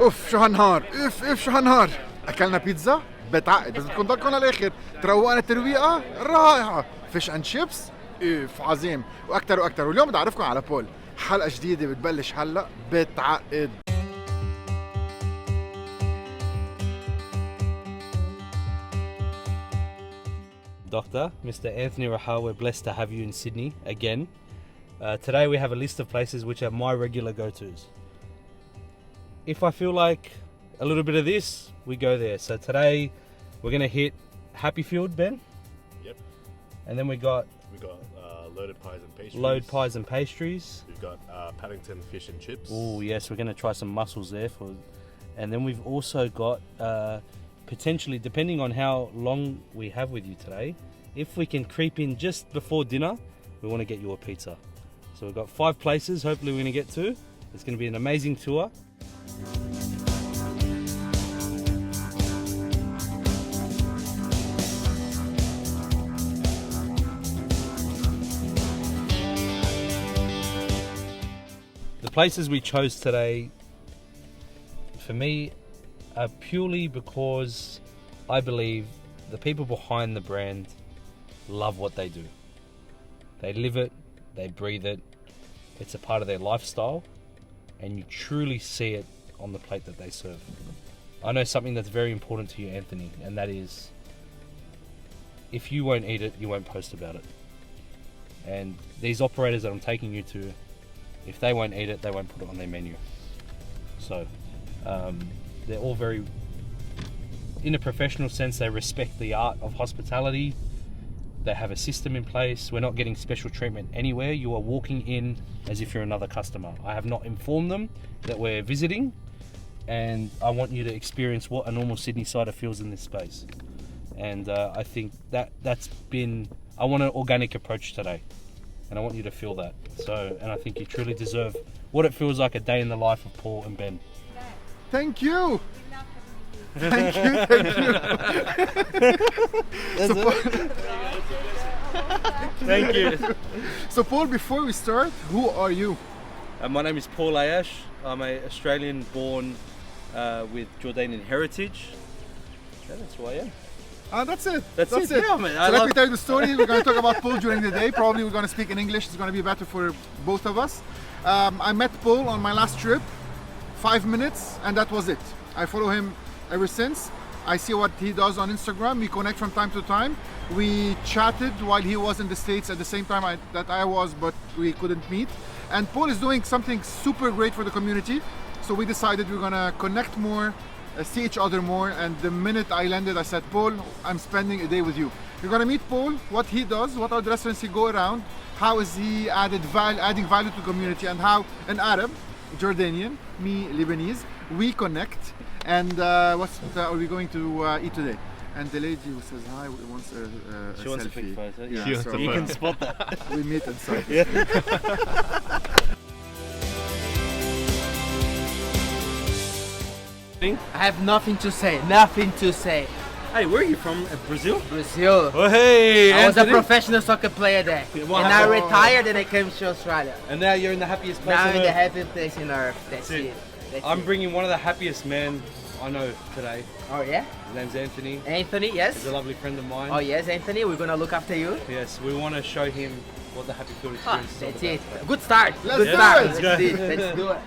اوف شو هالنهار، اف شو هالنهار. اكلنا بيتزا بتعقد بس بدكم ضلكم للاخر، تروقنا الترويقه رائعه. فيش اند شيبس اف عظيم، واكثر واكثر. واليوم بدي اعرفكم على بول، حلقه جديده بتبلش هلا بتعقد. Doctor, Mr. Anthony Rahayel, we're blessed to have you in Sydney again. Today we have a list of places which are my regular go-tos. If I feel like a little bit of this, we go there. So today we're going to hit Happyfield, Ben. Yep. And then we got loaded pies and pastries. Loaded pies and pastries. We've got Paddington fish and chips. Oh yes, we're going to try some mussels there. And then we've also got potentially, depending on how long we have with you today, if we can creep in just before dinner, we want to get you a pizza. So we've got 5 places hopefully we're going to get to. It's going to be an amazing tour. The places we chose today, for me, purely because I believe the people behind the brand love what they do. They live it, they breathe it, it's a part of their lifestyle, and you truly see it on the plate that they serve. I know something that's very important to you, Anthony, and that is, if you won't eat it, you won't post about it. And these operators that I'm taking you to, if they won't eat it, they won't put it on their menu. So, they're all very, in a professional sense, they respect the art of hospitality. They have a system in place. We're not getting special treatment anywhere. You are walking in as if you're another customer. I have not informed them that we're visiting, and I want you to experience what a normal Sydney sider feels in this space. And I think that's been, I want an organic approach today, and I want you to feel that. So, and I think you truly deserve what it feels like a day in the life of Paul and Ben. Thank you. Thank you. Thank you. So Paul, before we start, who are you? My name is Paul Ayyash. I'm an Australian born with Jordanian heritage. Yeah, that's who I am. That's it. That's it. Yeah, man. So let me tell you the story. We're going to talk about Paul during the day. Probably we're going to speak in English. It's going to be better for both of us. I met Paul on my last trip, 5 minutes, and that was it. I follow him ever since. I see what he does on Instagram. We connect from time to time. We chatted while he was in the States at the same time that I was, but we couldn't meet. And Paul is doing something super great for the community. So we decided we're gonna connect more, see each other more. And the minute I landed, I said, Paul, I'm spending a day with you. You're gonna meet Paul, what he does, what are the restaurants he go around, how is he adding value to the community, and how an Arab, Jordanian, me Lebanese, we connect. And what are we going to eat today? And the lady who says hi wants a She wants selfie. a quick photo. Yeah, so you can spot that. we meet inside. Yeah. I have nothing to say. Nothing to say. Hey, where are you from? Brazil? Brazil. Oh, hey, I was a Anthony. professional soccer player there. What And happened? I retired and I came to Australia. And now you're in the happiest place Now on in the earth. happiest place in earth. That's That's it. it. That's I'm it. bringing one of the happiest men I know today. Oh yeah? His name's Anthony. Anthony, yes? He's a lovely friend of mine. Oh yes, Anthony, we're gonna look after you. Yes, we want to show him what the Happyfield Ah, experience is that's all it. about. Good start. Let's Good do start. it. Let's go. Let's do it.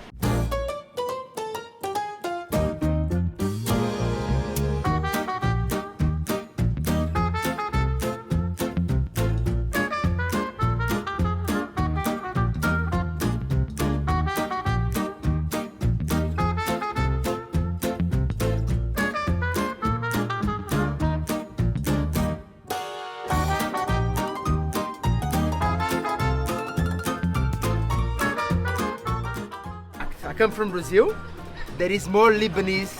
I come from Brazil. There is more Lebanese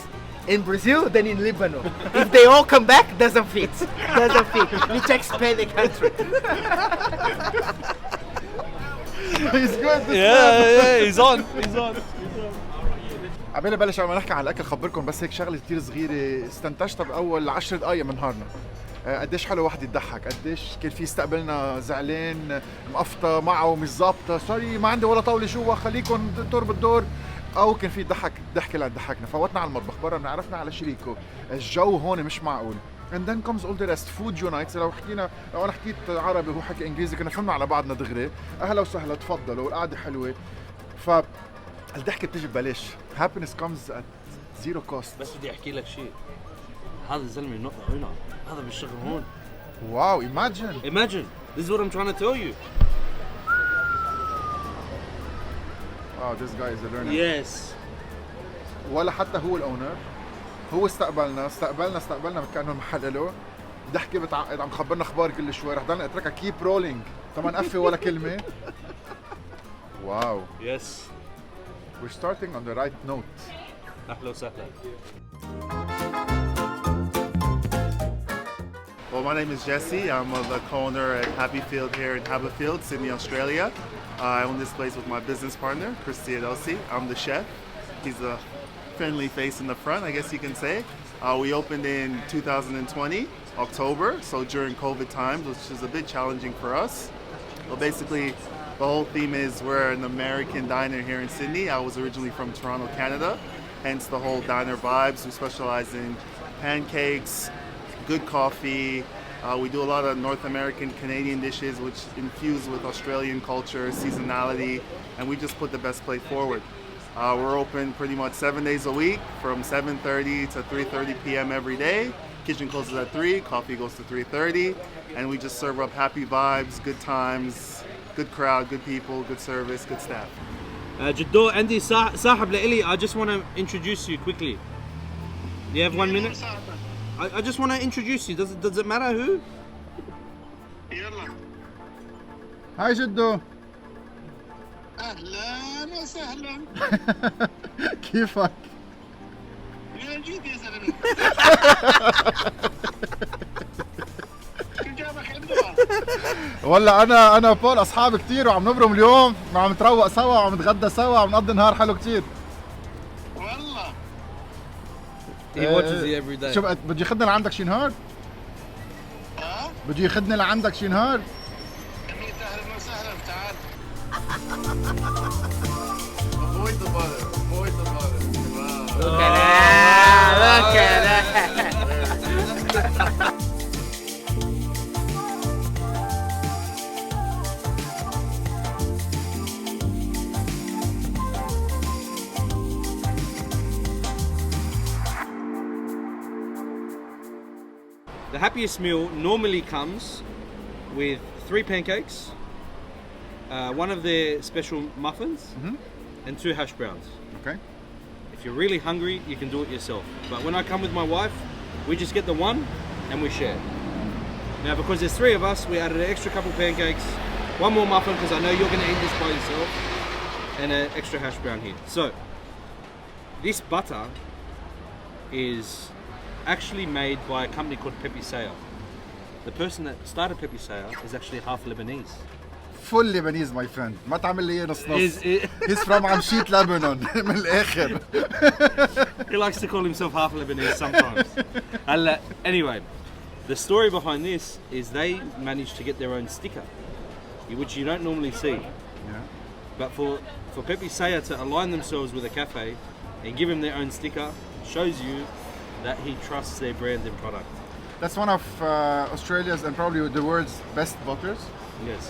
in Brazil than in Lebanon. If they all come back, doesn't fit. Doesn't fit. We need to expand the country. He's good. Yeah, he's on. قبل نبلش عم نحكي عن الاكل خبركم بس هيك شغله كثير صغيره استنتجتها باول 10 دقائق من نهارنا. قديش حلو واحد يضحك، قديش كان في استقبلنا زعلان مقفطه معه مش ظابطه، سوري ما عندي ولا طاوله جوا خليكم دور بالدور. او كان في ضحكه لتضحكنا. فوتنا على المطبخ برا، عرفنا على شريكه، الجو هون مش معقول. and then comes all the rest food unites. لو انا حكيت عربي وهو حكي انجليزي كنا فهمنا على بعضنا دغري. اهلا وسهلا، تفضلوا، والقعده حلوه. فالضحكه بتيجي ببلاش. happiness comes at zero cost. بس بدي احكي لك شيء، هذا الزلمه not the owner، هذا بالشغل هون. واو imagine this is what I'm trying to tell you. wow, this guy is a learner. Yes. ولا حتى هو الاونر، هو استقبلنا كانه المحل له. ضحكه بتعقد، عم خبرنا اخبار كل شوي. رح ضلنا اتركها كيب رولينج، طبعا نقفي ولا كلمه. واو. Yes. we're starting on the right note. اهلا وسهلا. Well, my name is Jesse. I'm the co-owner at Happyfield here in Happyfield, Sydney, Australia. I own this place with my business partner, Christy Adelsi. I'm the chef. He's a friendly face in the front, I guess you can say. We opened in 2020, October, so during COVID times, which is a bit challenging for us. Well, basically, the whole theme is we're an American diner here in Sydney. I was originally from Toronto, Canada, hence the whole diner vibes. We specialize in pancakes, good coffee. We do a lot of North American, Canadian dishes which infuse with Australian culture, seasonality, and we just put the best plate forward. We're open pretty much 7 days a week from 7:30 to 3:30 p.m. every day. Kitchen closes at 3, coffee goes to 3:30, and we just serve up happy vibes, good times, good crowd, good people, good service, good staff. جدو عندي صاحب لإلي. I just want to introduce you quickly. You have 1 minute? I just want to introduce you. Does it matter who? يلا هاي جدو. اهلا وسهلا. كيفك؟ من جيت يا زلمه؟ شو جابك عندها؟ والله انا بول اصحاب كتير، وعم نبرم اليوم، وعم نتروق سوا، وعم نتغدى سوا، وعم نقضي نهار حلو كتير. والله He watches you every day. شوف بده ياخذنا لعندك شي نهار؟ ها؟ بده ياخذنا لعندك شي نهار؟ جميل، اهلا وسهلا، تعال. Avoid the butter, avoid the butter. Wow. Look at that! Look at that! The happiest meal normally comes with 3 pancakes, one of their special muffins, and 2 hash browns. Okay. If you're really hungry, you can do it yourself. But when I come with my wife, we just get the one and we share. Now, because there's 3 of us, we added an extra couple pancakes, 1 more muffin because I know you're going to eat this by yourself, and an extra hash brown here. So, this butter is actually made by a company called Pepe Saya. The person that started Pepe Saya is actually half Lebanese. Full Lebanese, my friend. ما تعمل لي إياه نص نص. Is- He's from Amshit, Lebanon. من الآخر. He likes to call himself half Lebanese sometimes. Anyway, the story behind this is they managed to get their own sticker, which you don't normally see. Yeah. But for Pepe Saya to align themselves with a cafe and give him their own sticker shows you that he trusts their brand and product. That's one of Australia's and probably the world's best butters. Yes.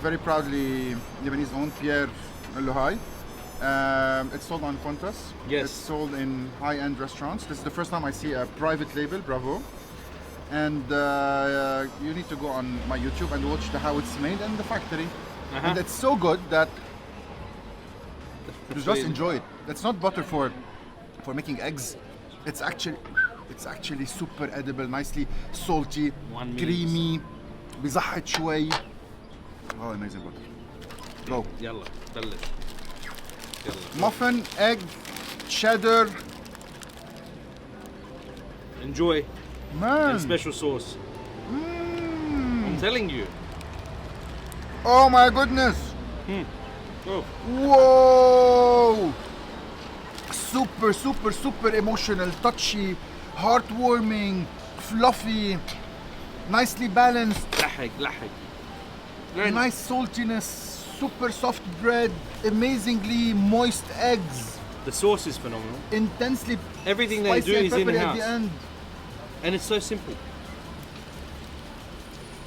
Very proudly Lebanese owned, Pierre Lohai. It's sold on Qantas. Yes. It's sold in high-end restaurants. This is the first time I see a private label, bravo. And you need to go on my YouTube and watch how it's made in the factory. And it's so good that you just enjoy it. It's not butter for making eggs. It's actually super edible, nicely salty, One minute. creamy, بيزحط شوي. Oh, amazing butter. Go. يلا بلش. يلا. Muffin, egg, cheddar. Enjoy. Man. And special sauce. I'm telling you. Oh my goodness. Oh. Whoa. Super, super, super emotional, touchy, heartwarming, fluffy, nicely balanced, لحق. nice saltiness, super soft bread, amazingly moist eggs. The sauce is phenomenal. Intensely Everything they spicy do and is in peppery at house, the end. and it's so simple.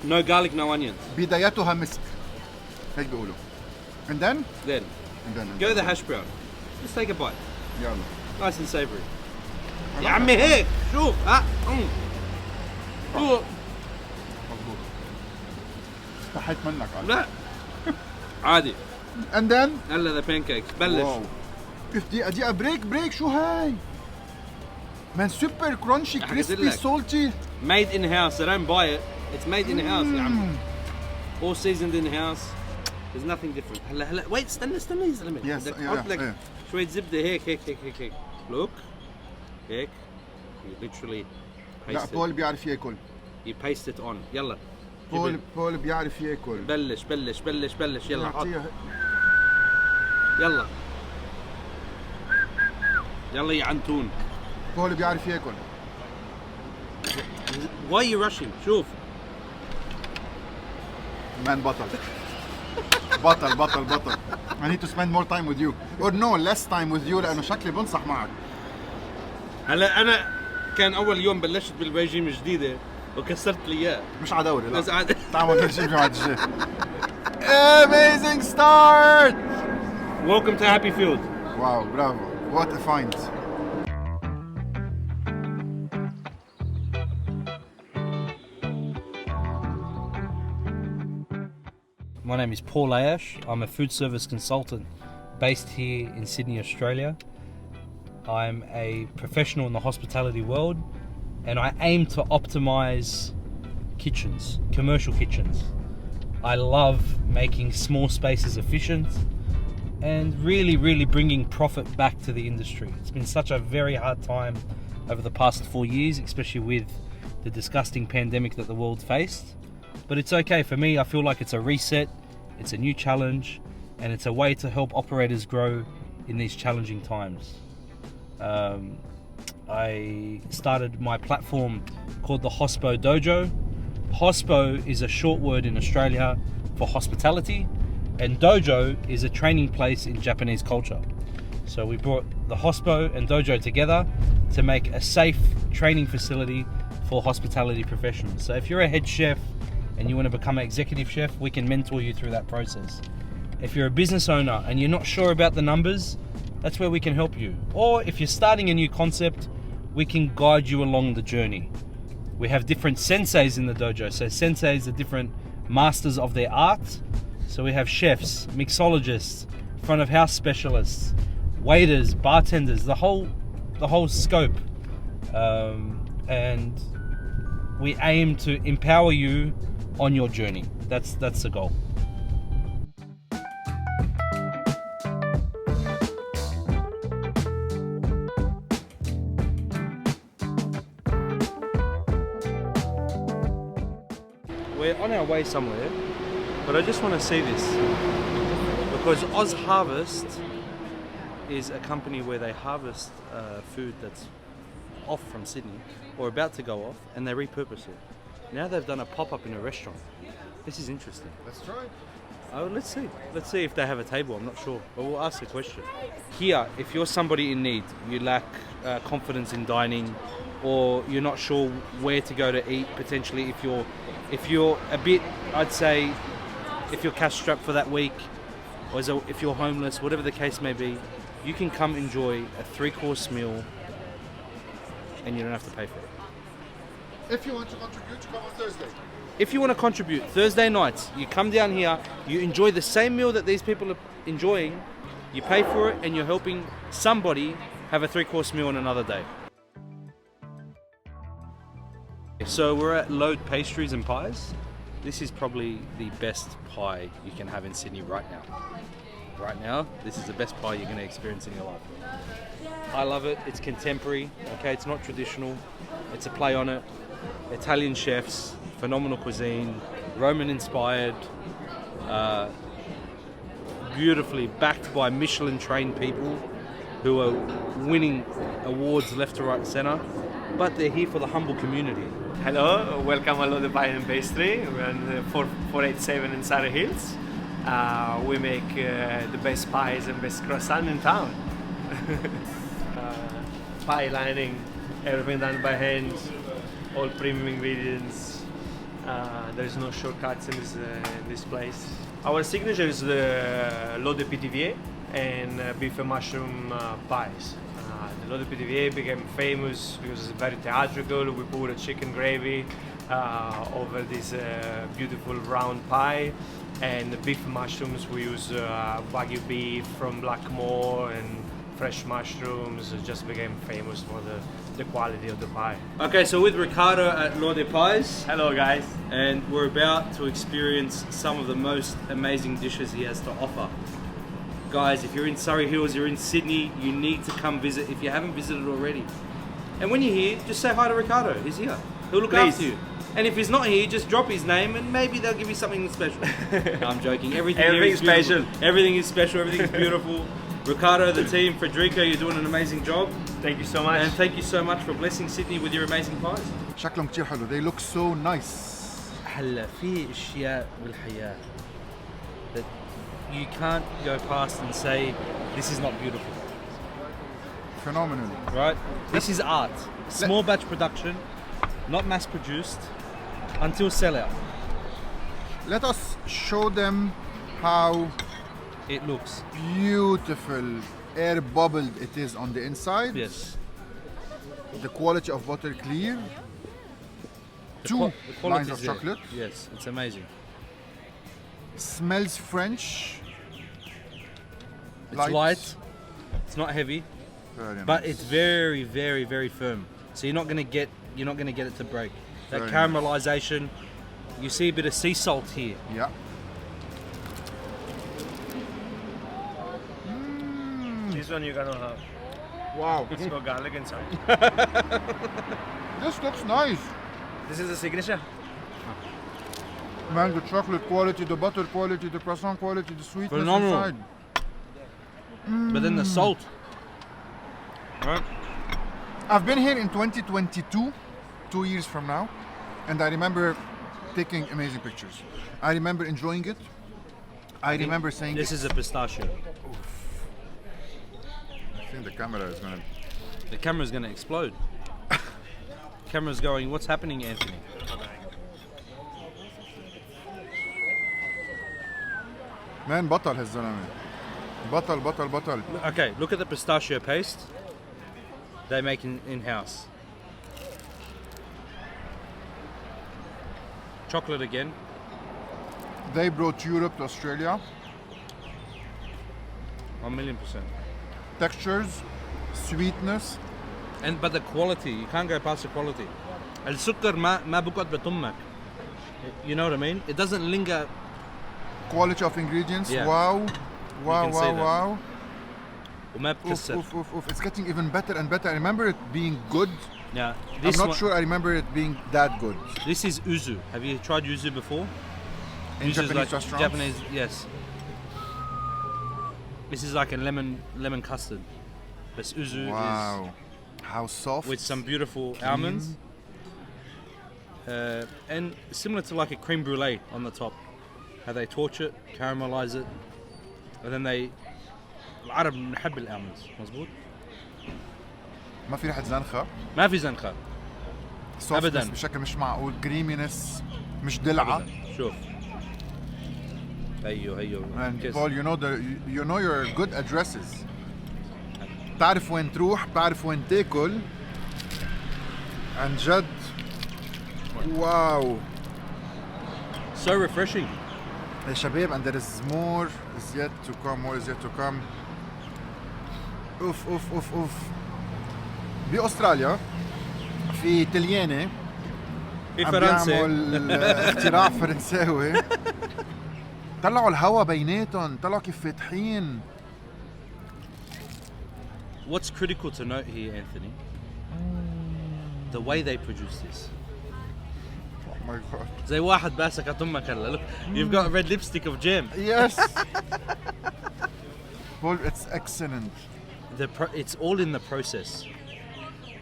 No garlic, no onions. بدايتها مسك. هيك بيقولوا. And then Go the hash brown. Just take a bite. يلا. Nice and savoury. يا عمي هيك شوف ها. شوف. مظبوط. استحيت منك عاد. لا عادي. And then هلا the pancakes بلش. واو. دقيقة بريك شو هاي؟ Man super crunchy, crispy, لك. salty. Made in house. They don't buy it. It's made in house يا عمي. All seasoned in house. There's nothing different. هلا wait استنى يا زلمة. Yes, بدك yeah, تحط لك yeah. شوية زبدة هيك. Look. هيك. You literally لا paste بول it. بيعرف ياكل. You paste it on. يلا. بول بيعرف ياكل. بلش يلا حط. نعطيها- يلا يا عنتون. بول بيعرف ياكل. Why are you rushing? شوف. Man بطل. I need to spend more time with you. Or no, less time with you لأنه شكلي بنصح معك. هلا أنا كان أول يوم بلشت بالريجيم جديدة وكسرت لي إياه. مش عدوري لا. بس عاد تعال نمشي بعد الشيء. Amazing start! Welcome to Happyfield. Wow, bravo. What a find. My name is Paul Ayyash. I'm a food service consultant based here in Sydney, Australia. I'm a professional in the hospitality world and I aim to optimize kitchens, commercial kitchens. I love making small spaces efficient and really bringing profit back to the industry. It's been such a very hard time over the past 4 years, especially with the disgusting pandemic that the world faced. But it's okay for me. I feel like it's a reset, it's a new challenge, and it's a way to help operators grow in these challenging times. I started my platform called the Hospo Dojo. Hospo is a short word in Australia for hospitality, and dojo is a training place in Japanese culture. So we brought the Hospo and dojo together to make a safe training facility for hospitality professionals. So if you're a head chef and you want to become an executive chef, we can mentor you through that process. If you're a business owner and you're not sure about the numbers, that's where we can help you. Or if you're starting a new concept, we can guide you along the journey. We have different senseis in the dojo. So senseis are different masters of their art. So we have chefs, mixologists, front of house specialists, waiters, bartenders, the whole scope. And we aim to empower you on your journey. That's the goal. We're on our way somewhere, but I just want to see this because Oz Harvest is a company where they harvest food that's off from Sydney or about to go off, and they repurpose it. Now they've done a pop-up in a restaurant. This is interesting. Let's try. Oh, let's see. Let's see if they have a table. I'm not sure, but we'll ask the question. Here, if you're somebody in need, you lack confidence in dining, or you're not sure where to go to eat. Potentially, if you're a bit, I'd say, if you're cash strapped for that week, or if you're homeless, whatever the case may be, you can come enjoy a 3-course meal, and you don't have to pay for it. If you want to contribute, come on Thursday. If you want to contribute, Thursday nights, you come down here, you enjoy the same meal that these people are enjoying, you pay for it, and you're helping somebody have a 3-course meal on another day. So we're at Load Pastries and Pies. This is probably the best pie you can have in Sydney right now. Right now, this is the best pie you're going to experience in your life. I love it. It's contemporary. Okay, it's not traditional. It's a play on it. Italian chefs, phenomenal cuisine, Roman inspired, beautifully backed by Michelin trained people who are winning awards left to right and centre, but they're here for the humble community. Hello, welcome to Load Pie and Pastry. We're on 487 in Surrey Hills. We make the best pies and best croissant in town. Pie lining, everything done by hand, all premium ingredients. There's no shortcuts in this place. Our signature is the l'eau de pithiviers and beef and mushroom pies. The l'eau de pithiviers became famous because it's very theatrical. We put a chicken gravy over this beautiful round pie, and the beef and mushrooms we use wagyu beef from Blackmore and fresh mushrooms. It just became famous for the quality of the pie. Okay, so with Ricardo at Lord of Pies, Hello guys. and we're about to experience some of the most amazing dishes he has to offer. Guys, if you're in Surrey Hills, you're in Sydney, you need to come visit if you haven't visited already. And when you're here, just say hi to Ricardo. He's here. He'll look Please. after you. And if he's not here, just drop his name and maybe they'll give you something special. No, I'm joking. Everything here is Everything's beautiful. special. Everything is special. Everything is beautiful. Ricardo, the team, Frederico, you're doing an amazing job. Thank you so much. And thank you so much for blessing Sydney with your amazing pies. شكلهم كتير حلو. They look so nice. هلا في اشياء بالحياة that you can't go past and say this is not beautiful, Phenomenal. right? This is art. Small batch production, not mass produced, until sellout. Let us show them how It looks. beautiful air bubbled it is on the inside. Yes. The quality of butter clear. Two The quality lines is of there. chocolate. Yes, it's amazing. Smells French. It's light. It's not heavy, Very but nice. it's very, very, very firm. So you're not gonna get it to break. That Very caramelization. You see a bit of sea salt here. Yeah. This one you're gonna have. Wow. It's got garlic inside. This looks nice. This is the signature. Man, the chocolate quality, the butter quality, the croissant quality, the sweetness Phenomenal. inside. But then the salt. Right? I've been here in 2022, 2 years from now, and I remember taking amazing pictures. I remember enjoying it. I remember saying This is a pistachio. I think the camera is gonna. The camera's gonna explode. Camera's going, what's happening, Anthony? Man, بطل هالزلمة. بطل بطل بطل. Okay, look at the pistachio paste they make in-house. Chocolate again. They brought Europe to Australia. 1,000,000%. Textures, sweetness. But the quality, you can't go past the quality. السكر ما بقعد بطمك. You know what I mean? It doesn't linger. Quality of ingredients. Yeah. Wow. Wow, can see wow, that. wow. وما Oof, بكسر. oof, oof, oof. It's getting even better and better. I remember it being good. Now, I'm this not one, sure I remember it being that good. This is uzu. Have you tried uzu before? In Uzu is Japanese like restaurants? Japanese, yes. This is like a lemon custard. This uzu Wow. How soft. is with some beautiful almonds. And similar to like a creme brulee on the top. How they torch it, caramelize it, and then they العرب نحب الالمونز مزبوط؟ ما في ريحة زنخة. ما في زنخة softness أبداً. بشكل مش معقول. creaminess مش دلعة. شوف هيو And كيس. Paul, you know your good addresses. تعرف وين تروح، بعرف وين تاكل. عن جد. واو. So refreshing. يا شباب, and there is more is yet to come. More is yet to come. اوف اوف اوف اوف. باستراليا في تليانة في عم فرنسا بيعمل اختراع فرنساوي. طلعوا الهوا بيناتهم، طلعوا كيف فاتحين. What's critical to note here, Anthony? The way they produce this. Oh my god. زي واحد باسك أطمك هلا. Look, you've got red lipstick of jam. Yes. Paul, it's excellent. It's all in the process,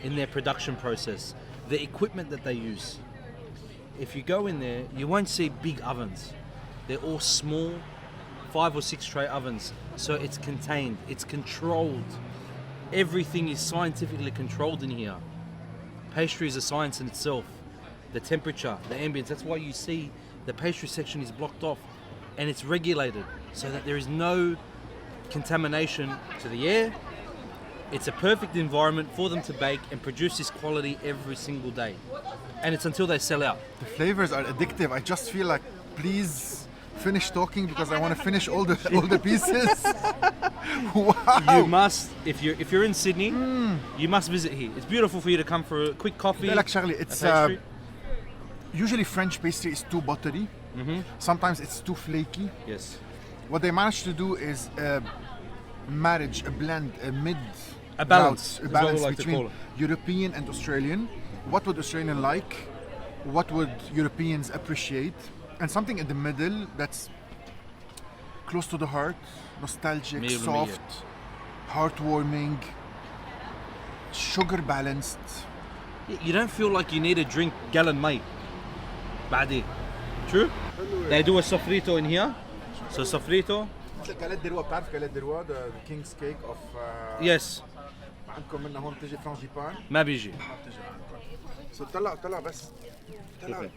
in their production process, the equipment that they use. If you go in there, you won't see big ovens. They're all small, 5 or 6 tray ovens. So it's contained, it's controlled. Everything is scientifically controlled in here. Pastry is a science in itself. The temperature, the ambience, that's why you see the pastry section is blocked off and it's regulated so that there is no contamination to the air. It's a perfect environment for them to bake and produce this quality every single day. And it's until they sell out. The flavors are addictive. I just feel like, please finish talking because I want to finish all the pieces. Wow. You must, if you're in Sydney, you must visit here. It's beautiful for you to come for a quick coffee. Like Charlie, it's usually French pastry is too buttery. Sometimes it's too flaky. Yes. What they managed to do is marriage, a blend, A balance. a is what we balance like to between call it. European and Australian. What would Australian like? What would Europeans appreciate? And something in the middle that's close to the heart, nostalgic, مية بالمية. soft, heartwarming, sugar balanced. You don't feel like you need to drink gallon مي بعدين. True? They do a sofrito in here. So sofrito. كالات دروا بتعرف كالات دروا the king's cake of Yes. عندكم منها هون بتجي فرانجيبان ما بيجي. ما بتجي عندكم. طلع بس طلع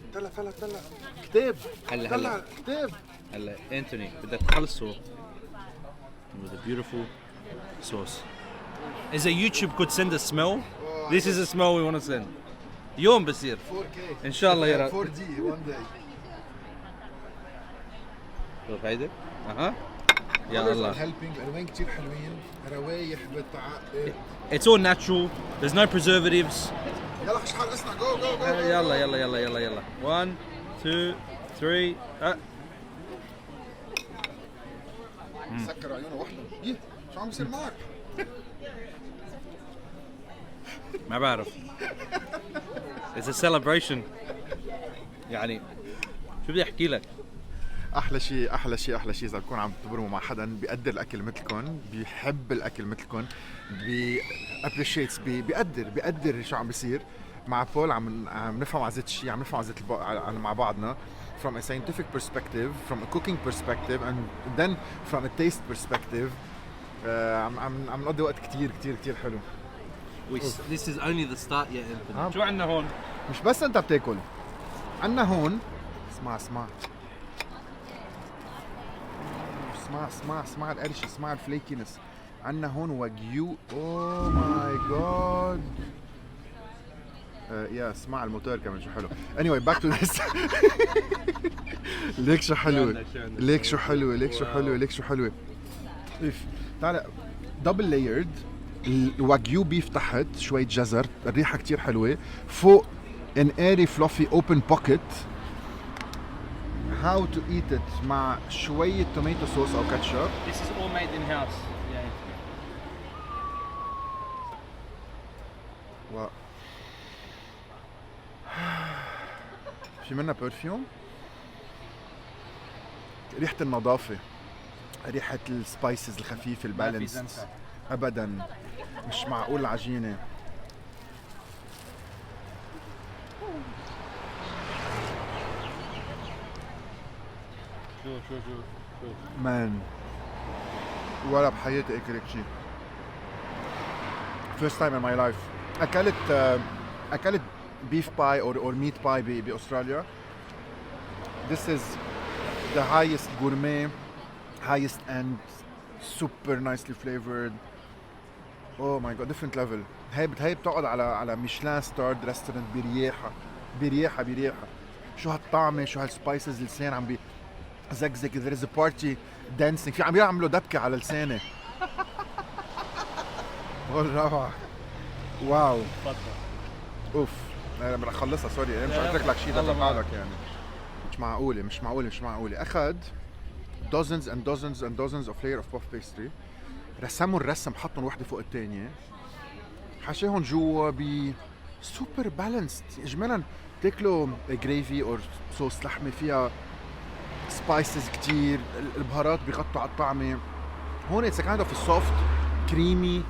كتاب طلع كتاب. هلا انتوني بدك تخلصه with a beautiful sauce. Is a YouTube could send a smell? This is a smell we want to send. يوم بصير. 4K إن شاء الله يا رب. 4D one day. شوف هيدي. أها. يا Colors الله. are helping. الألوان كتير حلوين. روايح بتعقد. It's all natural. There's no preservatives. يلا خش حال اسمع جو يلا. 1 2 3 سكر عيونه وحده. ايه شو عم بيصير معك؟ ما بعرف. It's a celebration. يعني شو بدي احكي لك؟ احلى شيء اذا بكون عم تبرموا مع حدا بيقدر الاكل مثلكم، بيحب الاكل مثلكم، بيقدر شو عم بيصير. مع بول عم نفهم عن زيت الشيء، عم نفهم عن زيت مع بعضنا from a scientific perspective, from a cooking perspective, and then from a taste perspective. عم نقضي وقت كتير حلو. This is only the start yet. شو عندنا هون؟ مش بس انت بتاكل، عندنا هون اسمع القرش، اسمع الفليكينس. عندنا هون واجيو. اوه ماي جاد. يا اسمع الموتور كمان شو حلو. anyway back to this. ليك شو حلوه. تعال دبل لايرد الواجيو بيف تحت، شوية جزر، الريحة كتير حلوة، فوق an airy fluffy open pocket. How to eat it مع شوية tomato sauce أو ketchup. This is all made in house. في منها برفيوم، ريحة النظافة، ريحة السبايسز الخفيفة البالانس. أبدا مش معقول العجينة. شو مان ولا بحياتي اكلت شيء. First time in my life. أكلت beef pie or meat pie بأستراليا. This is the highest gourmet, highest end, super nicely flavored. Oh my god, different level. هي بتقعد على ميشلان ستارد ريستورانت برياحة. شو هالطعمة، شو هالسبايسز، لسان عم زقزق. there is a party dancing. في عم يعملوا دبكة على لساني. روعة. واو. اوف. انا بدي اخلصها سوري، مش قلت لك شيء تبعك يعني. مش معقولة. اخذ dozens of layer of puff pastry، رسموا الرسم، حطهم وحده فوق الثانيه، حشاهم جوا ب سوبر بالانسد. اجمالا تاكلوا جريفي او صوص لحمه فيها سبايسز كتير، البهارات بيغطوا على الطعمه. هون اتس كايند اوف سوفت كريمي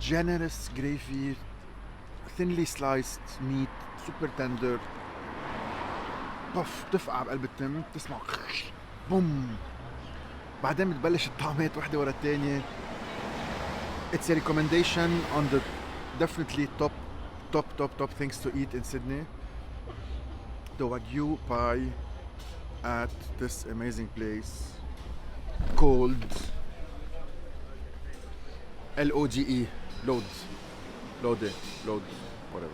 جينيرس جريفي، thinly sliced meat, super tender. بف تفقع بقلب التم، تسمع بوم، بعدين بتبلش الطعمات وحده ورا الثانيه. It's a recommendation on the definitely top things to eat in Sydney. The Wagyu pie at this amazing place called LODE. Lode, whatever.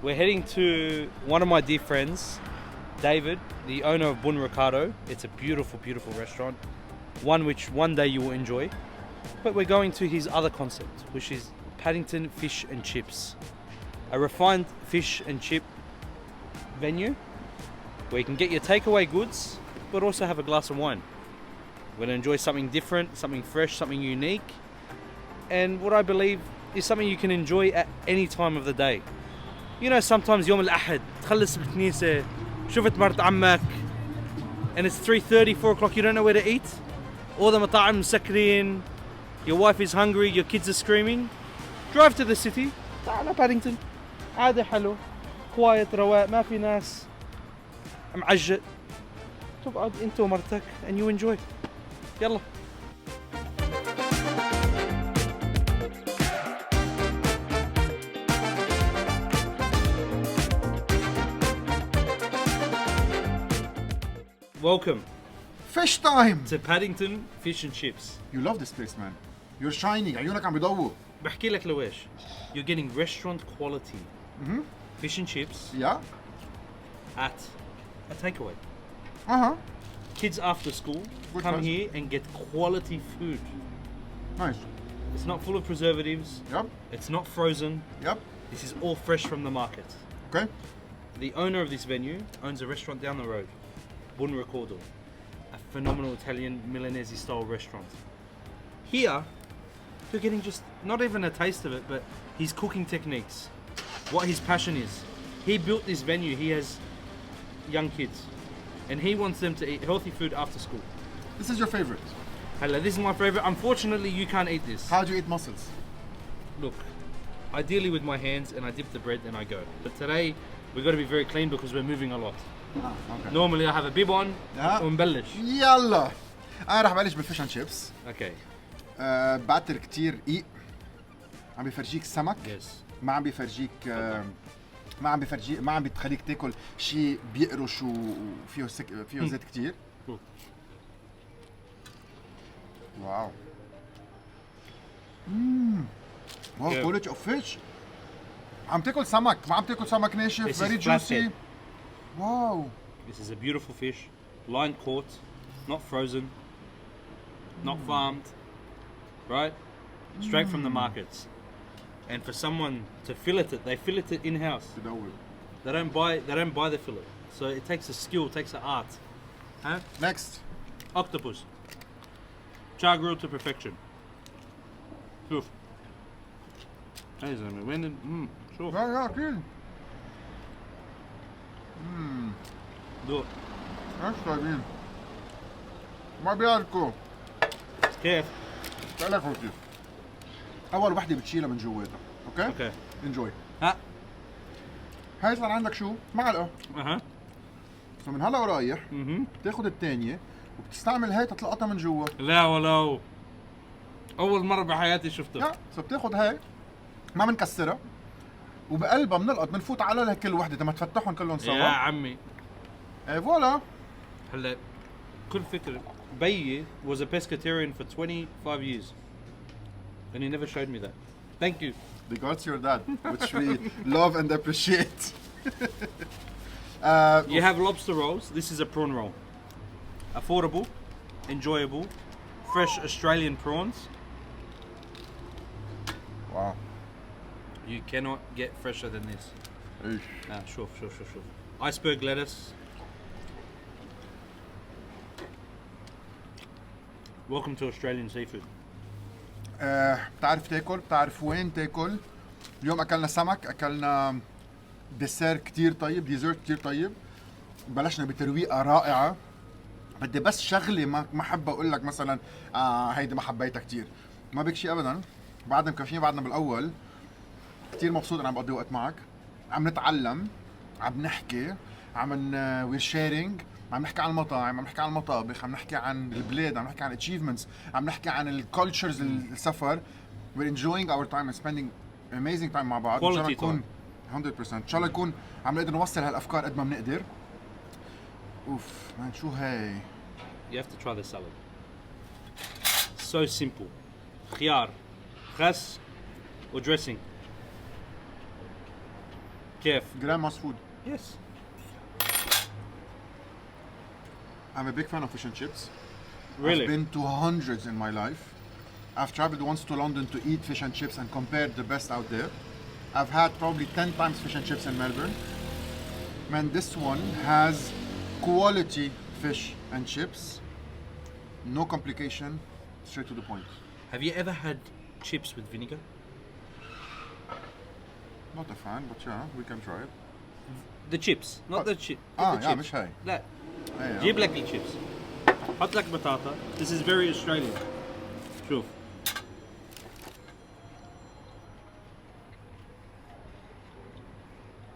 We're heading to one of my dear friends, David, the owner of Bun Ricardo. It's a beautiful, beautiful restaurant, one which one day you will enjoy. But we're going to his other concept, which is Paddington Fish and Chips, a refined fish and chip venue where you can get your takeaway goods, but also have a glass of wine. We're gonna enjoy something different, something fresh, something unique, and what I believe is something you can enjoy at any time of the day. You know, sometimes يوم الأحد تخلص بالكنيسة شفت مرت عمك and it's 3:30, 4 o'clock, you don't know where to eat. All the مطاعم مسكرين, your wife is hungry, your kids are screaming. Drive to the city, تعال Paddington. عادي حلو, quiet, رواق, ما في ناس, معجق. تقعد انت ومرتك and you enjoy. يلا. Welcome Fish time! to Paddington Fish and Chips. You love this place, man. You're shining. عيونك عم بيضووا. بحكي لك لويش. You're getting restaurant quality fish and chips Yeah? at a takeaway. Uh-huh. Kids after school Good come choice. here and get quality food. Nice. It's not full of preservatives. Yep. It's not frozen. Yep. This is all fresh from the market. Okay. The owner of this venue owns a restaurant down the road, Bun Ricardo, a phenomenal Italian Milanese style restaurant. Here, you're getting just not even a taste of it, but his cooking techniques, what his passion is. He built this venue. He has young kids, and he wants them to eat healthy food after school. This is your favorite. Hello, this is my favorite. Unfortunately, you can't eat this. How do you eat mussels? Look, ideally with my hands, and I dip the bread and I go. But today, we've got to be very clean because we're moving a lot. Okay. Normally, I have a bib on Yeah. ونبلش. يلا. أنا راح بلش بالفيش اند شيبس. Okay. بعتر كتير رقيق. عم بيفرجيك سمك. Yes. ما عم بيفرجيك ما عم بتخليك تاكل شيء بيقرش وفيه فيه زيت كتير. Cool. واو. واو Yeah. quality of fish. عم تاكل سمك، ما عم تاكل سمك ناشف. This Very is juicy. flathead. Wow. This is a beautiful fish, line caught, not frozen, not farmed, right? Straight from the markets. And for someone to fillet it, they fillet it in house. بدور. They don't buy the fillet. So it takes a skill, it takes an art. Huh? Next. Octopus. Char grilled to perfection. شوف. هاي زلمة وين شوف. يا أكيد. دوق. ايش طيبين؟ ما بيعرفوا. كيف؟ تعال لك كيف. أول وحدة بتشيلها من جواتها، أوكي؟ اوكي. انجوي. ها. هاي صار عندك شو؟ معلقة. اها. فمن هلا ورايح بتاخذ الثانية وبتستعمل هاي تطلقتها من جوا. لا ولو. أول مرة بحياتي شفتها. لا، بتاخذ هاي ما بنكسرها وبقلبها بنلقط بنفوت على كل وحدة تما تفتحهم كلهم سوا. يا عمي. اي فوالا. هلا كل فكرة بيي was a pescatarian for 25 years and he never showed me that. Thank you. Because your dad, which we love and appreciate. You have lobster rolls. This is a prawn roll. Affordable, enjoyable, fresh Australian prawns. Wow. You cannot get fresher than this. ايش. شوف. Iceberg lettuce. Welcome to Australian seafood. بتعرف تاكل، بتعرف وين تاكل. اليوم اكلنا سمك، اكلنا ديسير كتير طيب، ديزرت كتير طيب. بلشنا بترويقه رائعه. بدي بس شغله ما حابة اقول لك مثلا هيدي ما حبيتها كتير، ما بك شيء ابدا. بعدنا مكفيين، بعدنا بالاول. كتير مبسوط انا عم بقضي وقت معك، عم نتعلم، عم نحكي، وير شيرينج، عم نحكي عن المطاعم، عم نحكي عن المطابخ، عم نحكي عن البلاد، عم نحكي عن اتشيفمنتس، عم نحكي عن الكالتشرز، السفر. we're enjoying our time and spending amazing time مع بعض. ان شاء الله نكون 100%، ان شاء الله نكون عم نقدر نوصل هالافكار قد ما بنقدر. اوف مان شو هاي. You have to try the salad. So simple. خيار، خس or dressing. كيف؟ grandma's food. Yes. I'm a big fan of fish and chips. Really? I've been to hundreds in my life. I've traveled once to London to eat fish and chips and compared the best out there. I've had probably 10 times fish and chips in Melbourne. Man, this one has quality fish and chips. No complication, straight to the point. Have you ever had chips with vinegar? Not a fan, but yeah, we can try it. The chips, not the chip. Ah, the yeah, chips. مش هاي. لا. هاي جيب لك الشيبس. حط لك بطاطا. This is very Australian. شوف.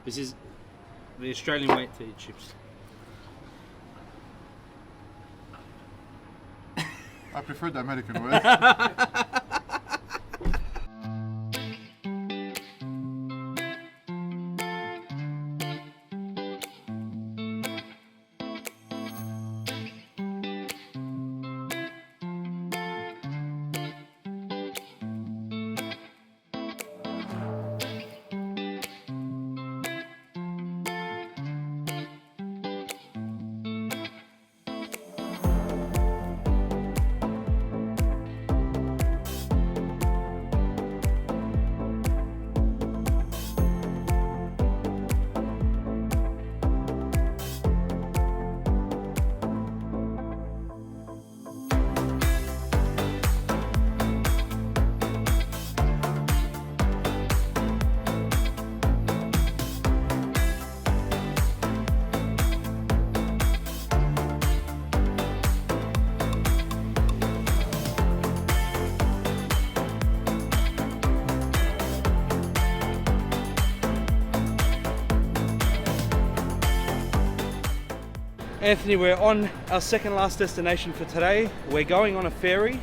This is the Australian way to eat chips. I prefer the American way. Anthony, we're on our second last destination for today. We're going on a ferry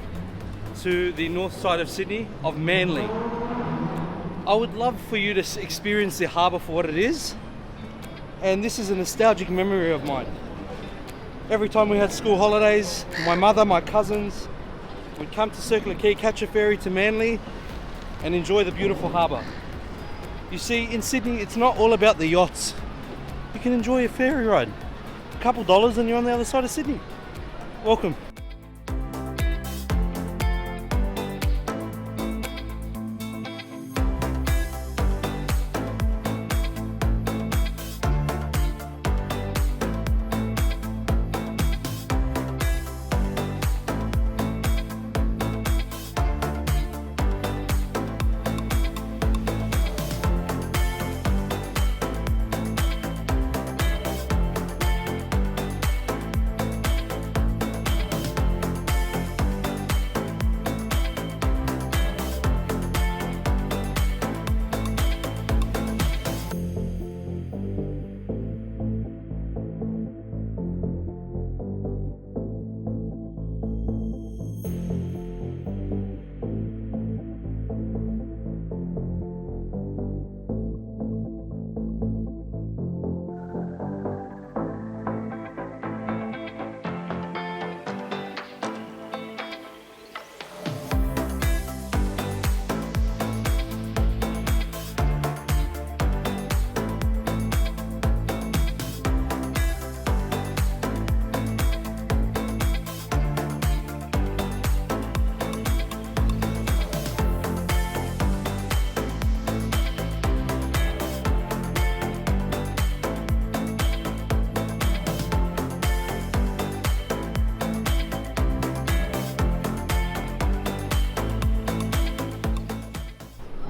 to the north side of Sydney, of Manly. I would love for you to experience the harbour for what it is, and this is a nostalgic memory of mine. Every time we had school holidays, my mother, my cousins, we'd come to Circular Quay, catch a ferry to Manly and enjoy the beautiful harbour. You see, in Sydney, it's not all about the yachts. You can enjoy a ferry ride. A couple dollars and you're on the other side of Sydney. Welcome.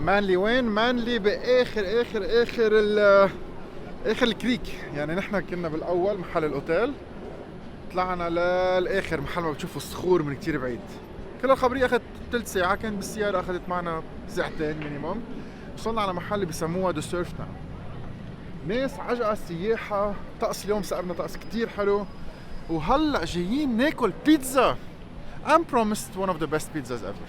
مانلي وين؟ مانلي باخر اخر الكريك. يعني نحن كنا بالاول محل الاوتيل، طلعنا للاخر محل ما بتشوفوا الصخور من كتير بعيد. كل الخبريه اخذت 3 ساعة، كان بالسيارة اخذت معنا 2 ساعتين مينيموم. وصلنا على محل بسموها ذا سيرف تاون. ناس عجقة، سياحة، طقس اليوم سألنا طقس كتير حلو. وهلا جايين ناكل بيتزا. I'm promised one of the best pizzas ever.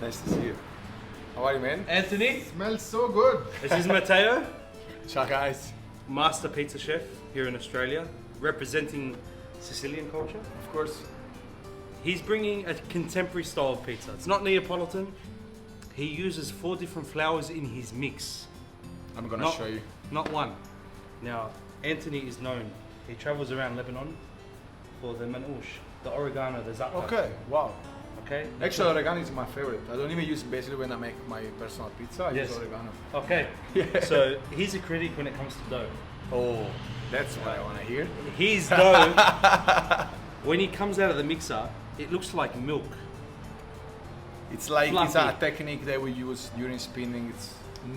Nice to see you. How are you, man? Anthony, Smells so good. this is Matteo, Ciao, guys. master pizza chef here in Australia, representing Sicilian culture. Of course. He's bringing a contemporary style of pizza. It's not Neapolitan. He uses 4 different flours in his mix. I'm gonna Not- show you. Not one. Now, Anthony is known. He travels around Lebanon for the manouche, the oregano, the za'atar. Okay, wow. Okay. Actually, oregano is my favorite. I don't even use basil when I make my personal pizza. I Yes. use oregano. Okay. Yeah. So he's a critic when it comes to dough. Oh, that's what I wanna hear. His dough, when he comes out of the mixer, it looks like milk. It's like it's a Fluffy. technique that we use during spinning. It's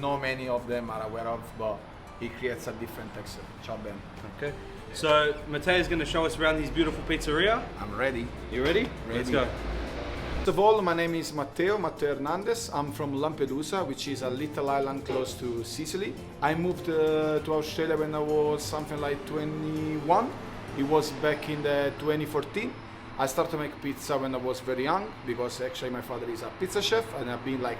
not many of them are aware of, but it creates a different texture. Ciao, Ben. Okay. So Matteo's going to show us around his beautiful pizzeria. I'm ready. You ready? Let's go. First of all, my name is Matteo Hernandez. I'm from Lampedusa, which is a little island close to Sicily. I moved to Australia when I was something like 21. It was back in 2014. I started to make pizza when I was very young because actually my father is a pizza chef, and I've been like,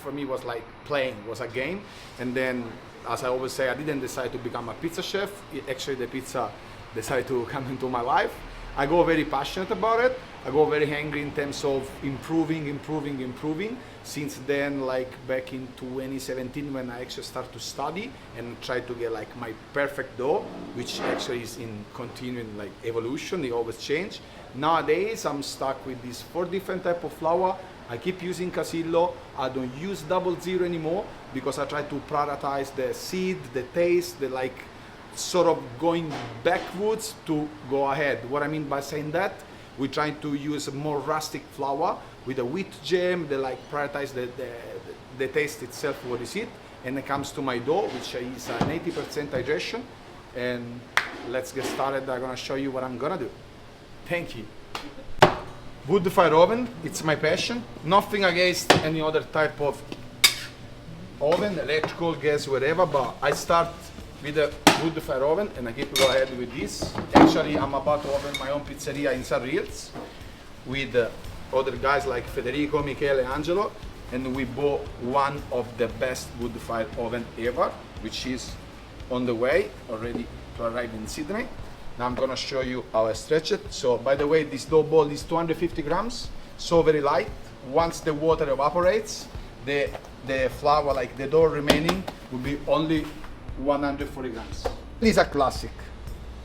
for me was like playing, was a game. And then, as I always say, I didn't decide to become a pizza chef. Actually, the pizza decided to come into my life. I go very passionate about it. I go very angry in terms of improving. Since then, like back in 2017, when I actually started to study and try to get like my perfect dough, which actually is in continuing like evolution, they always change. Nowadays, I'm stuck with these 4 different type of flour. I keep using Casillo. I don't use 00 anymore because I try to prioritize the seed, the taste, the like sort of going backwards to go ahead. What I mean by saying that, we're trying to use a more rustic flour with a wheat jam, they like prioritize the taste itself, what is it. And it comes to my dough, which is an 80% hydration. And let's get started. I'm gonna show you what I'm gonna do. Thank you. Wood fire oven, it's my passion. Nothing against any other type of oven, electrical, gas, whatever, but I start with a wood fire oven and I keep go ahead with this. Actually, I'm about to open my own pizzeria in San Reels with other guys like Federico, Michele, Angelo, and we bought one of the best wood fire oven ever, which is on the way already to arrive in Sydney. Now I'm gonna show you how I stretch it. So by the way, this dough ball is 250 grams, so very light. Once the water evaporates, the flour, like the dough remaining, will be only 140 grams. This is a classic.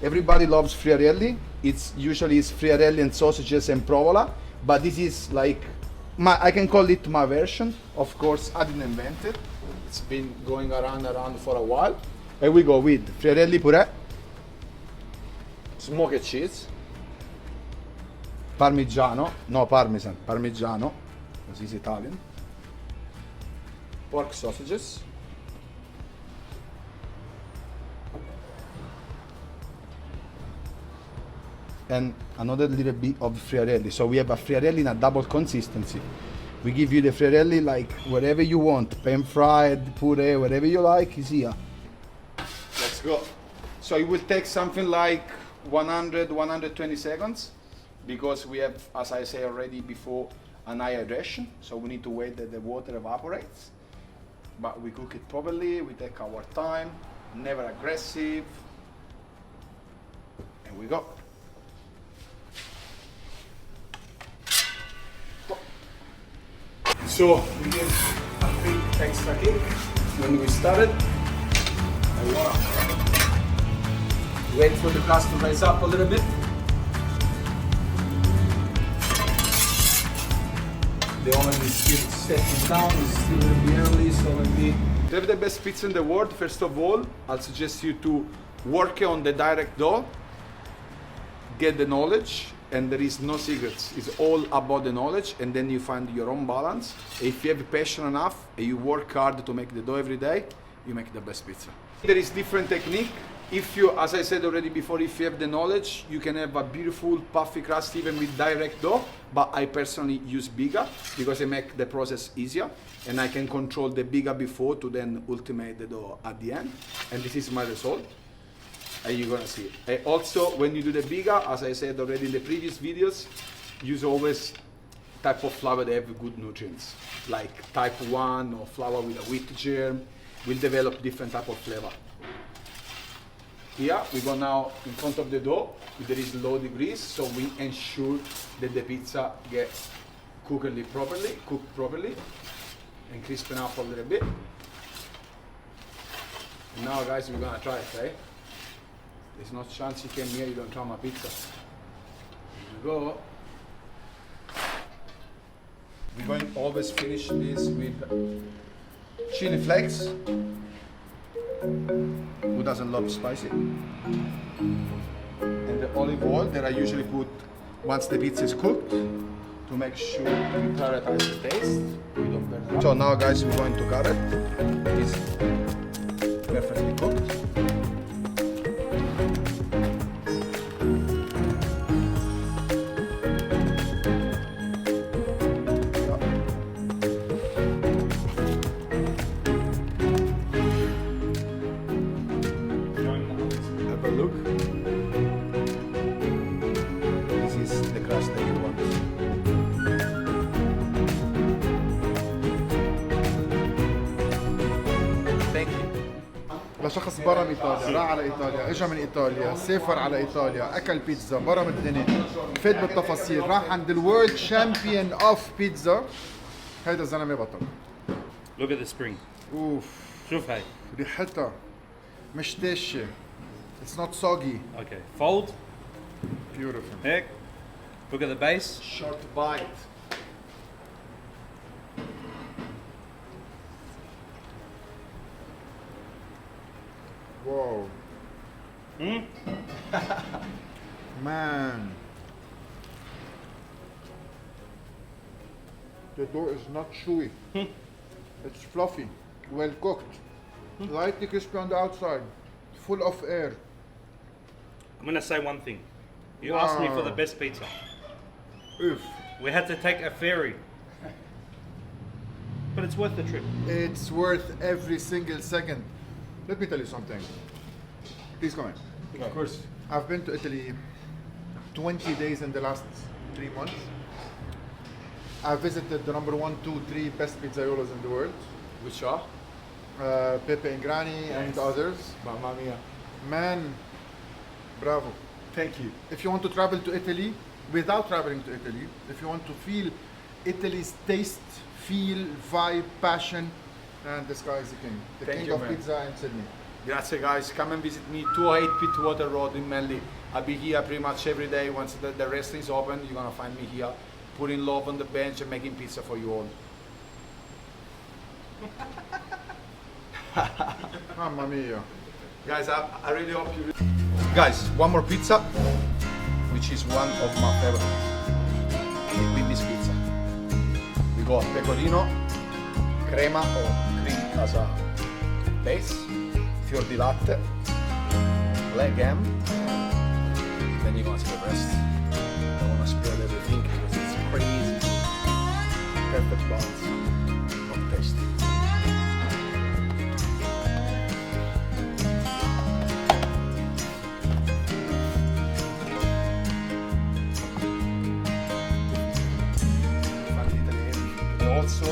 Everybody loves friarelli. It's usually friarelli and sausages and provola, but this is like, I can call it my version. Of course, I didn't invent it. It's been going around for a while. Here we go with friarelli puree, smoked cheese, parmigiano, no parmesan, parmigiano, this is Italian, pork sausages, and another little bit of friarelli. So we have a friarelli in a double consistency. We give you the friarelli like whatever you want, pan fried, puree, whatever you like is here. Let's go. So it will take something like 120 seconds because we have, as I say already before, an high hydration. So we need to wait that the water evaporates. but we cook it properly, we take our time, never aggressive, and we go. So we did a quick extra kick when we started. I wanna wait for the crust to rise up a little bit. The oven is still settling down, it's still a little bit early, so maybe... To have the best pizza in the world, first of all, I'll suggest you to work on the direct dough, get the knowledge, and there is no secrets. It's all about the knowledge, and then you find your own balance. If you have passion enough, and you work hard to make the dough every day, you make the best pizza. There is different technique. If you, as I said already before, if you have the knowledge, you can have a beautiful puffy crust even with direct dough, but I personally use biga because it makes the process easier, and I can control the biga before to then ultimate the dough at the end, and this is my result, and you're gonna see it. And also, when you do the biga, as I said already in the previous videos, use always type of flour that have good nutrients, like type 1 or flour with a wheat germ, will develop different type of flavor. Here we go now in front of the dough. There is low degrees, so we ensure that the pizza gets cooked properly, and crispen up a little bit. And now, guys, we're gonna try it, right? There's no chance you came here, you don't try my pizza. Here we go. We're going to always finish this with chili flakes. Who doesn't love spicy? And the olive oil that I usually put once the pizza is cooked to make sure we prioritize the taste. We don't burn it. So now, guys, we're going to cut it. It's perfectly cooked. لشخص برا من ايطاليا، راح على ايطاليا، اجى من ايطاليا، سافر على ايطاليا، اكل بيتزا برا من الدنيا، فات بالتفاصيل، راح عند الورلد شامبيون اوف بيتزا، هيدا الزلمه بطل. Look at the spring. اوف شوف هاي. ريحتها مش تاشة. It's not soggy. Okay, fold. Beautiful. Heck. Look at the base. Short bite. Whoa. Man. The dough is not chewy. It's fluffy, well cooked, lightly crispy on the outside, full of air. I'm gonna say one thing. You asked me for the best pizza. Oof. We had to take a ferry. But it's worth the trip. It's worth every single second. Let me tell you something. Please come in. Of course. I've been to Italy 20 days in the last 3 months. I visited the number 1, 2, 3 best pizzaiolos in the world. Which are? Pepe and Grani and others. Mamma mia. Man, bravo. Thank you. If you want to travel to Italy, without traveling to Italy, if you want to feel Italy's taste, feel, vibe, passion, and this guy is the king. The Thank king you, of man. pizza in Sydney. Grazie, guys. Come and visit me. 208 Pittwater Road in Manly. I'll be here pretty much every day. Once the restaurant is open, you're gonna find me here, putting love on the bench and making pizza for you all. Mamma mia. Guys, I really hope you... Guys, one more pizza, which is one of my favorites. With this pizza. We got pecorino, crema or cream as a base, fior di latte, leg ham, then you're gonna see the rest. I wanna spread everything because it's crazy. Perfect balance of taste. Also,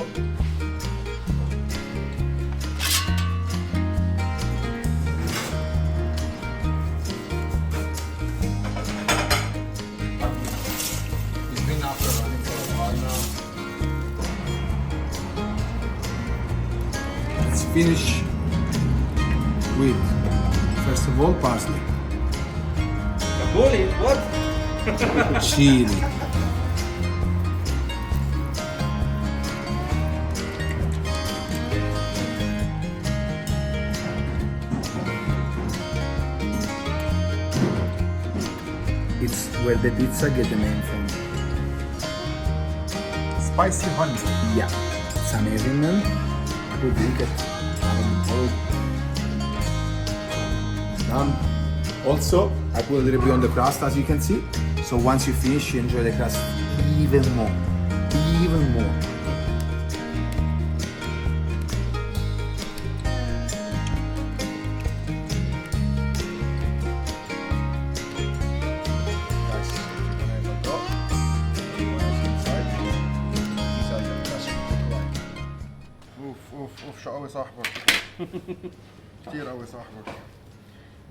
finish with, first of all, parsley, What? chili, it's where the pizza get the name from. Spicy honey. Yeah, it's amazing, man. I could drink it. Done. Also, I put a little bit on the crust, as you can see. So once you finish, you enjoy the crust even more. Even more. Guys, if you wanna have a go, you wanna see inside, these are the crust look like. اوف شو قوي صاحبك. كثير قوي صاحبك.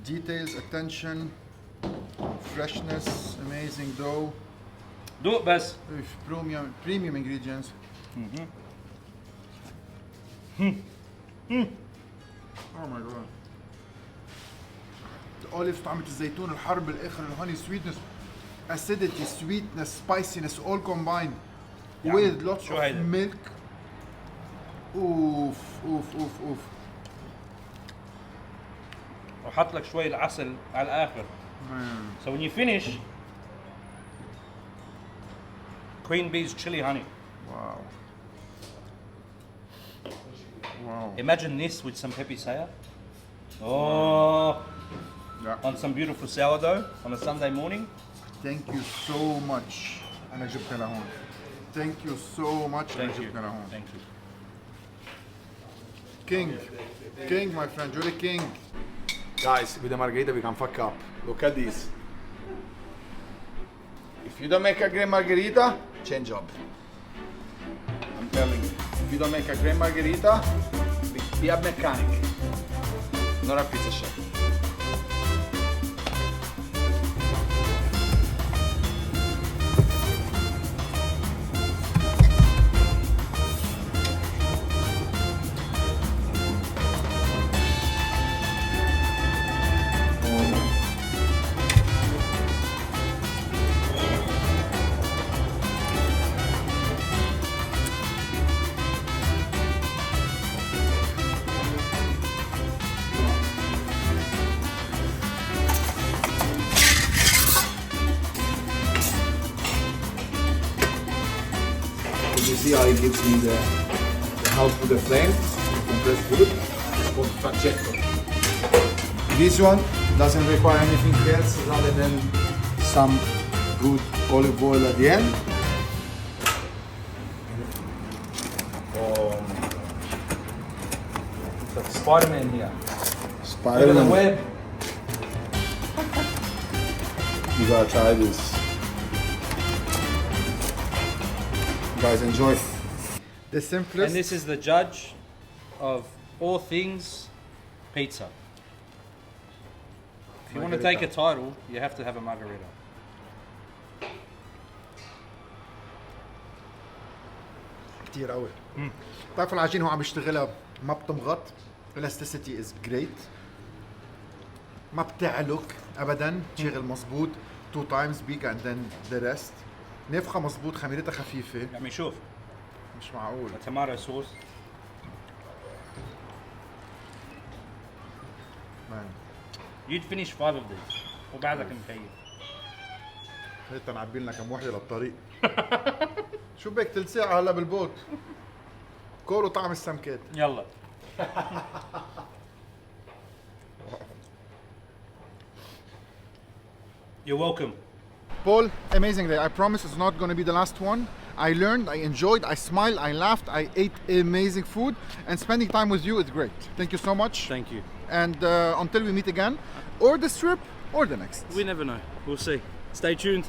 Details, attention, freshness, amazing dough, دوق بس. premium ingredients. Oh my god. الأوليفز طعمة الزيتون الحر بالآخر الهوني sweetness, acidity, sweetness, spiciness all combined with lots شو of هيدا؟ milk. اوف اوف اوف اوف. وحط لك شوي العسل على الاخر. So when you finish, Queen Bee's chili honey. Wow. Wow. Imagine this with some pepe saya. Oh, Yeah. on some beautiful sourdough on a Sunday morning. Thank you so much. أنا جبتها لهون. Thank you so much. أنا Thank you. جبتها لهون. Thank you. King. King, my friend. You're the king. Guys, with the margarita we can fuck up. Look at this. If you don't make a great margarita, change job. I'm telling you. If you don't make a great margarita, be a mechanic, not a pizza chef. You see how it gives me the help with the flame, compressed food. It's called faccetto. This one doesn't require anything else rather than some good olive oil at the end. Oh, it's like Spider-Man here. Spider-Man. web. You gotta try this. Guys, enjoy. The simplest. And this is the judge of all things pizza. If you want to take a title, you have to have a margarita. كتير قوي. بتعرف العجين هو عم يشتغلها ما بتمغط. Elasticity is great. ما بتعلق ابدا. تشتغل مزبوط. 2 times big and then the rest. نفخة مزبوط خميرتها خفيفة. يعني شوف. مش معقول. tomato sauce. Man. You'd finish 5 of these. وبعدك مكيف. خلينا نعبي لنا كم وحدة للطريق. شو بك تلت ساعة هلا بالبوت. كولوا طعم السمكات. يلا. You're welcome. Paul, amazing day. I promise it's not going to be the last one. I learned, I enjoyed, I smiled, I laughed, I ate amazing food, and spending time with you is great. Thank you so much. Thank you. And until we meet again, or this trip, or the next. We never know. We'll see. Stay tuned.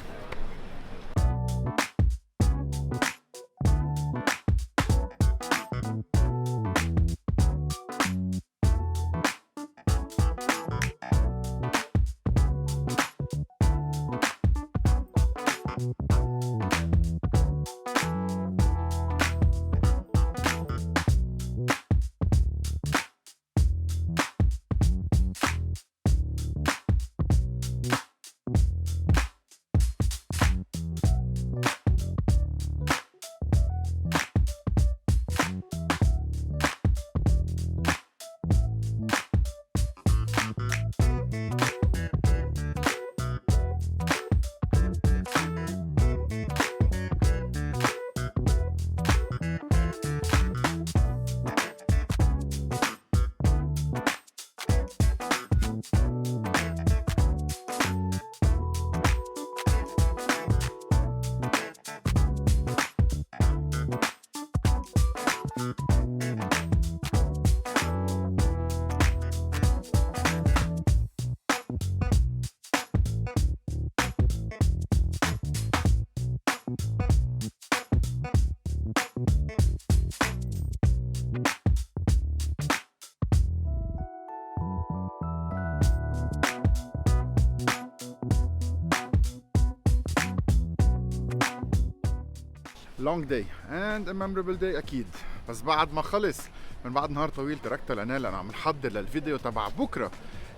long day and a memorable day اكيد. بس بعد ما خلص من بعد نهار طويل تركته لأنا لأن عم نحضر للفيديو تبع بكره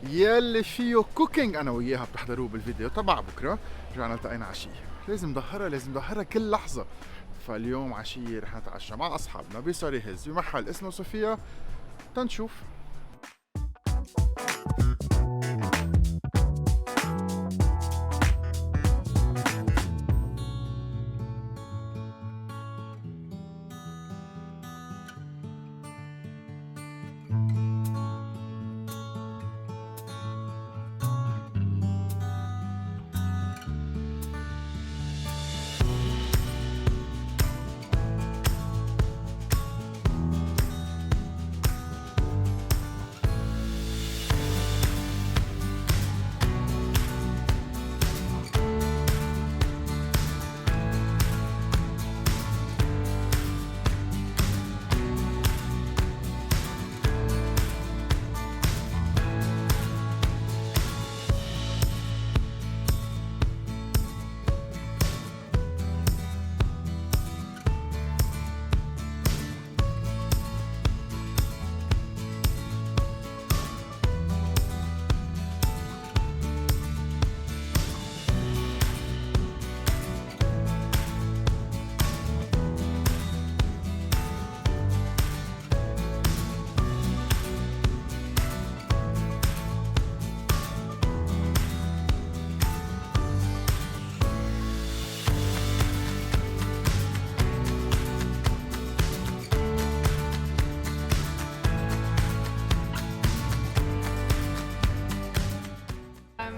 يلي فيه كوكينج انا وياها بتحضروه بالفيديو تبع بكره. رجعنا التقينا عشيه، لازم نظهرها كل لحظه. فاليوم عشيه رح نتعشى مع اصحابنا بسوري هيلز بمحل اسمه صوفيا. تنشوف.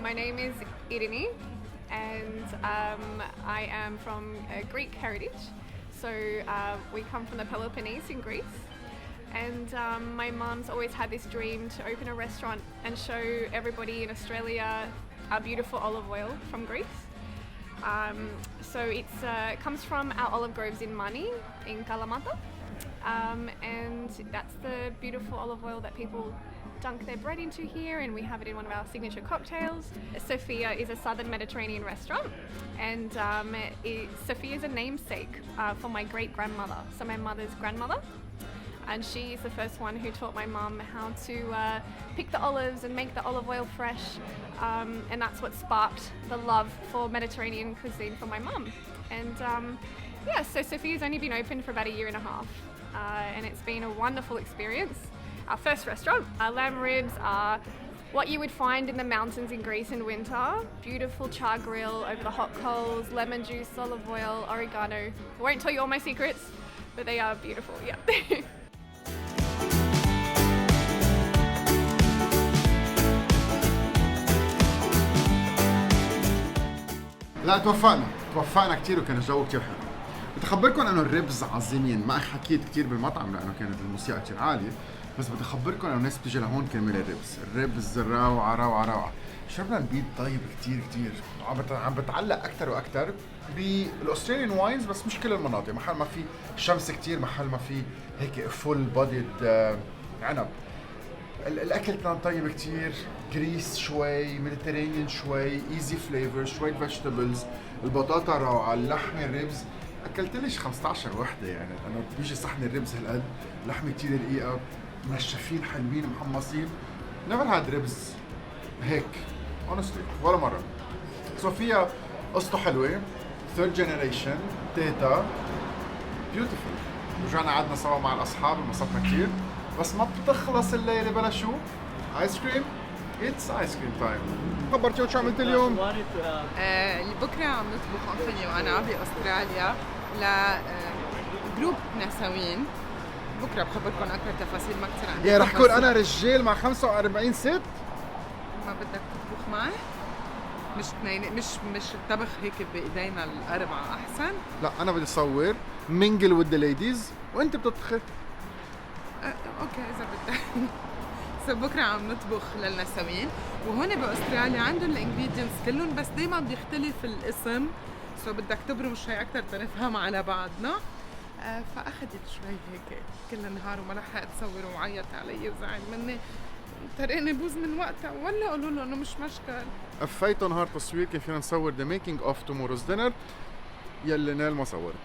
My name is Irini and I am from Greek heritage. So we come from the Peloponnese in Greece. And my mum's always had this dream to open a restaurant and show everybody in Australia our beautiful olive oil from Greece. So it comes from our olive groves in Mani, in Kalamata. And that's the beautiful olive oil that people dunk their bread into here, and we have it in one of our signature cocktails. Sophia is a southern Mediterranean restaurant, and Sophia is a namesake for my great-grandmother, so my mother's grandmother. And she is the first one who taught my mum how to pick the olives and make the olive oil fresh. And that's what sparked the love for Mediterranean cuisine for my mum. And yeah, so Sophia's only been open for about a year and a half. And it's been a wonderful experience. Our first restaurant. Our lamb ribs are what you would find in the mountains in Greece in winter. Beautiful char grill over the hot coals, lemon juice, olive oil, oregano. I won't tell you all my secrets, but they are beautiful, yeah. لا توفقنا كتير وكان الجو كتير حلو. بدي اخبركم انه الربز عظيمين، ما حكيت كتير بالمطعم لانه كانت الموسيقى كتير عاليه، بس بدي اخبركم انه الناس بتيجي لهون كرمال الربز روعه. شربنا البيض طيب كتير عم بتعلق اكثر واكثر بالاستراليان واينز، بس مش كل المناطق، محل ما في شمس كتير، محل ما في هيك فول بوديد عنب. الاكل كان طيب كتير، جريس شوي، ميديترينيان شوي، ايزي فليفر، شوي فيجيتابلز، البطاطا روعه، اللحمه الربز اكلت ليش 15 وحده يعني، لانه بيجي صحن الربز هالقد، لحمه كتير رقيقه، منشفين حلوين محمصين. نيفر هاد ربز هيك honestly ولا مره. صوفيا قصته حلوه، ثيرد جنريشن، تيتا بيوتيفول. رجعنا قعدنا سوا مع الاصحاب، انبسطنا كتير، بس ما بتخلص الليله بلا شو؟ ايس كريم. اتس ايس كريم تايم. خبرتيهم شو عملت اليوم؟ بكره عم نطبخ انثوني وانا باستراليا لجروب نسويين. بكره بخبركم اكثر تفاصيل، ما كثير عندي. يا رح كون انا رجال مع 45 ست؟ ما بدك تطبخ معي؟ مش الطبخ هيك بايدينا الاربعه احسن؟ لا انا بدي اصور مينجل وذ ذا ليديز وانت بتطبخي. اوكي اذا بدك. بكره عم نطبخ للنسوين، وهون باستراليا عندهم الانجريدينتس كلهم، بس دائما بيختلف الاسم، بدك تبرم شوي اكثر تنفهم على بعضنا. فاخذت شوي هيك كل النهار وما لحقت اصور، وعيط علي وزعل مني، طريقني بوز من وقتها، ولا قولوا له انه مش مشكل. قفيته نهار تصوير كان فينا نصور ذا ميكينج اوف توموروز دينر يلي نال ما صورته.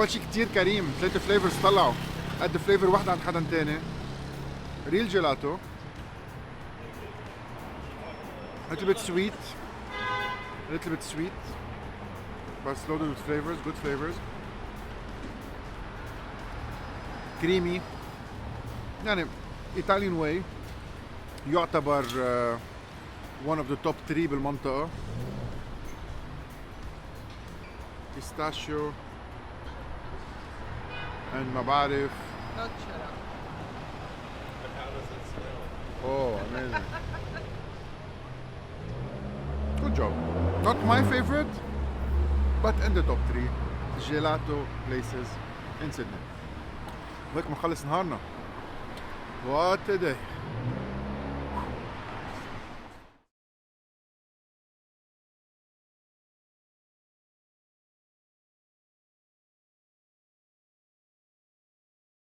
اول شيء كتير كريم، 3 فليفرز طلعوا قد فليفر واحدة عند حدا تاني. ريل جيلاتو. A little bit sweet. A little bit sweet. But loaded with flavors, good flavors. Creamy. يعني Italian way. يعتبر one of the top 3 بالمنطقة. Pistachio. and ما بعرف. Not شرب. Oh, amazing. Good job. Not my favorite, but in the top 3 gelato places in Sydney. وهيك بنخلص نهارنا. What a day.